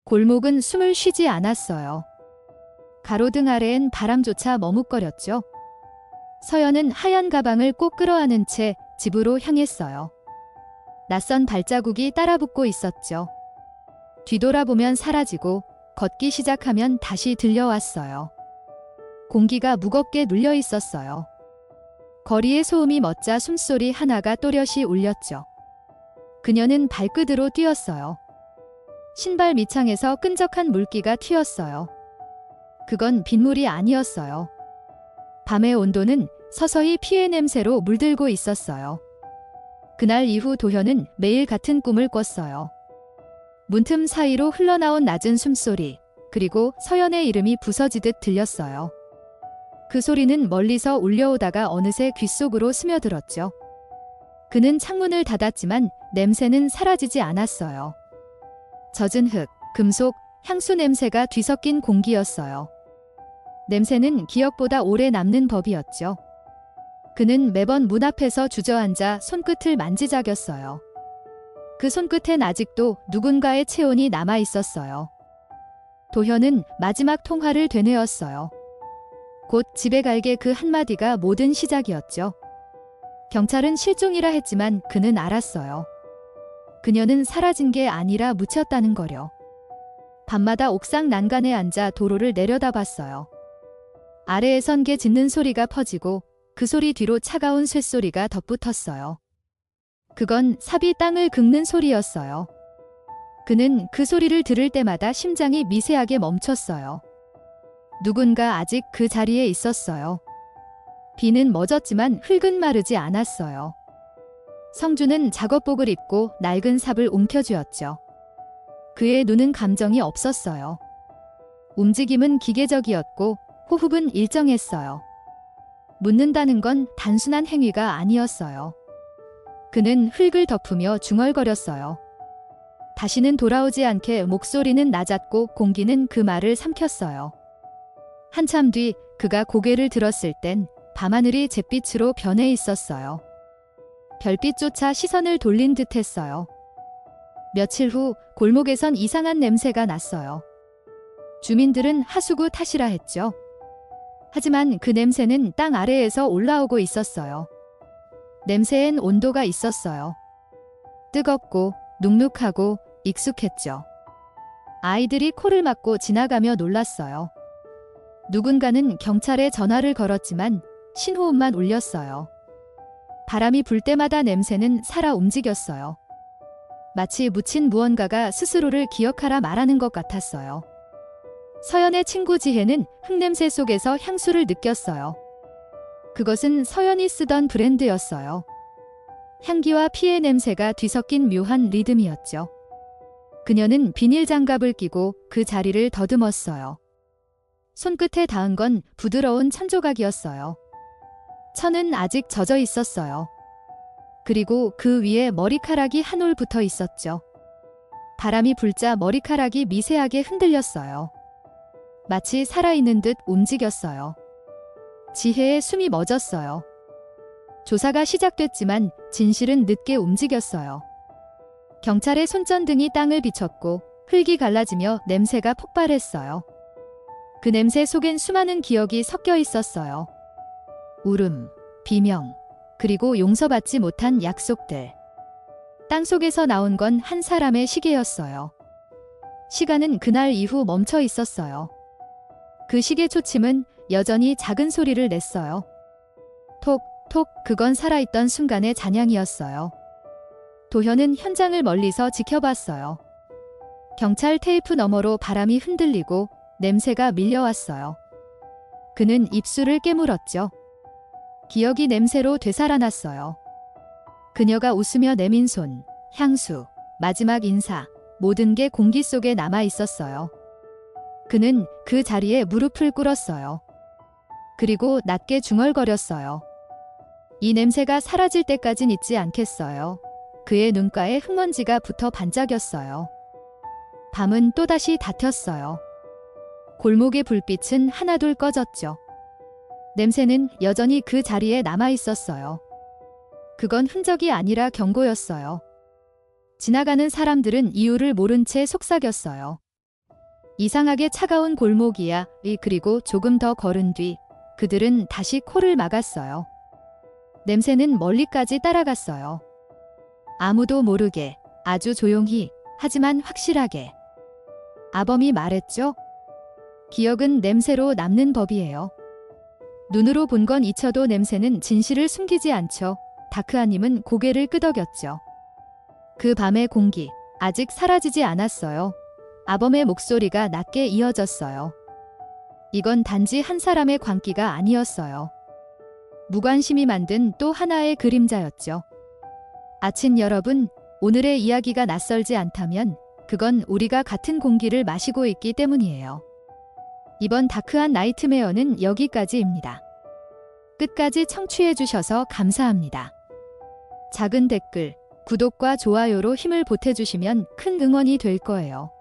골목은 숨을 쉬지 않았어요. 가로등 아래엔 바람조차 머뭇거렸죠. 서연은 하얀 가방을 꼭 끌어안은 채 집으로 향했어요. 낯선 발자국이 따라붙고 있었죠. 뒤돌아보면 사라지고 걷기 시작하면 다시 들려왔어요. 공기가 무겁게 눌려 있었어요. 거리의 소음이 멎자 숨소리 하나가 또렷이 울렸죠. 그녀는 발끝으로 뛰었어요. 신발 밑창에서 끈적한 물기가 튀었어요. 그건 빗물이 아니었어요. 밤의 온도는 서서히 피해 냄새로 물들고 있었어요. 그날 이후 도현은 매일 같은 꿈을 꿨어요. 문틈 사이로 흘러나온 낮은 숨소리, 그리고 서연의 이름이 부서지듯 들렸어요. 그 소리는 멀리서 울려오다가 어느새 귓속으로 스며들었죠. 그는 창문을 닫았지만 냄새는 사라지지 않았어요. 젖은 흙, 금속, 향수 냄새가 뒤섞인 공기였어요. 냄새는 기억보다 오래 남는 법이었죠. 그는 매번 문 앞에서 주저앉아 손끝을 만지작였어요. 그 손끝엔 아직도 누군가의 체온이 남아 있었어요. 도현은 마지막 통화를 되뇌었어요. 곧 집에 갈게 그 한마디가 모든 시작이었죠. 경찰은 실종이라 했지만 그는 알았어요. 그녀는 사라진 게 아니라 묻혔다는 거려. 밤마다 옥상 난간에 앉아 도로를 내려다봤어요. 아래에선 개 짖는 소리가 퍼지고 그 소리 뒤로 차가운 쇳소리가 덧붙었어요. 그건 삽이 땅을 긁는 소리였어요. 그는 그 소리를 들을 때마다 심장이 미세하게 멈췄어요. 누군가 아직 그 자리에 있었어요. 비는 멎었지만 흙은 마르지 않았어요. 성주는 작업복을 입고 낡은 삽을 움켜쥐었죠. 그의 눈은 감정이 없었어요. 움직임은 기계적이었고 호흡은 일정했어요. 묻는다는 건 단순한 행위가 아니었어요. 그는 흙을 덮으며 중얼거렸어요. 다시는 돌아오지 않게 목소리는 낮았고 공기는 그 말을 삼켰어요. 한참 뒤 그가 고개를 들었을 땐 밤하늘이 잿빛으로 변해 있었어요. 별빛조차 시선을 돌린 듯 했어요. 며칠 후 골목에선 이상한 냄새가 났어요. 주민들은 하수구 탓이라 했죠. 하지만 그 냄새는 땅 아래에서 올라오고 있었어요. 냄새엔 온도가 있었어요. 뜨겁고 눅눅하고 익숙했죠. 아이들이 코를 막고 지나가며 놀랐어요. 누군가는 경찰에 전화를 걸었지만 신호음만 울렸어요. 바람이 불 때마다 냄새는 살아 움직였어요. 마치 묻힌 무언가가 스스로를 기억하라 말하는 것 같았어요. 서연의 친구 지혜는 흙냄새 속에서 향수를 느꼈어요. 그것은 서연이 쓰던 브랜드였어요. 향기와 피의 냄새가 뒤섞인 묘한 리듬이었죠. 그녀는 비닐 장갑을 끼고 그 자리를 더듬었어요. 손끝에 닿은 건 부드러운 천조각이었어요. 천은 아직 젖어 있었어요. 그리고 그 위에 머리카락이 한 올 붙어 있었죠. 바람이 불자 머리카락이 미세하게 흔들렸어요. 마치 살아있는 듯 움직였어요. 지혜의 숨이 멎었어요. 조사가 시작됐지만 진실은 늦게 움직였어요. 경찰의 손전등이 땅을 비췄고 흙이 갈라지며 냄새가 폭발했어요. 그 냄새 속엔 수많은 기억이 섞여 있었어요. 울음, 비명, 그리고 용서받지 못한 약속들. 땅속에서 나온 건 한 사람의 시계였어요. 시간은 그날 이후 멈춰 있었어요. 그 시계 초침은 여전히 작은 소리를 냈어요. 톡, 톡, 그건 살아있던 순간의 잔향이었어요. 도현은 현장을 멀리서 지켜봤어요. 경찰 테이프 너머로 바람이 흔들리고 냄새가 밀려왔어요. 그는 입술을 깨물었죠. 기억이 냄새로 되살아났어요. 그녀가 웃으며 내민 손, 향수, 마지막 인사, 모든 게 공기 속에 남아 있었어요. 그는 그 자리에 무릎을 꿇었어요. 그리고 낮게 중얼거렸어요. 이 냄새가 사라질 때까진 잊지 않겠어요. 그의 눈가에 흙먼지가 붙어 반짝였어요. 밤은 또다시 닫혔어요. 골목의 불빛은 하나둘 꺼졌죠. 냄새는 여전히 그 자리에 남아 있었어요. 그건 흔적이 아니라 경고였어요. 지나가는 사람들은 이유를 모른 채 속삭였어요. 이상하게 차가운 골목이야. 그리고 조금 더 걸은 뒤 그들은 다시 코를 막았어요. 냄새는 멀리까지 따라갔어요. 아무도 모르게, 아주 조용히, 하지만 확실하게. 아범이 말했죠. 기억은 냄새로 남는 법이에요. 눈으로 본 건 잊혀도 냄새는 진실을 숨기지 않죠. 다크아님은 고개를 끄덕였죠. 그 밤의 공기, 아직 사라지지 않았어요. 아범의 목소리가 낮게 이어졌어요. 이건 단지 한 사람의 광기가 아니었어요. 무관심이 만든 또 하나의 그림자였죠. 아친 여러분, 오늘의 이야기가 낯설지 않다면 그건 우리가 같은 공기를 마시고 있기 때문이에요. 이번 다크한 나이트메어는 여기까지입니다. 끝까지 청취해주셔서 감사합니다. 작은 댓글, 구독과 좋아요로 힘을 보태주시면 큰 응원이 될 거예요.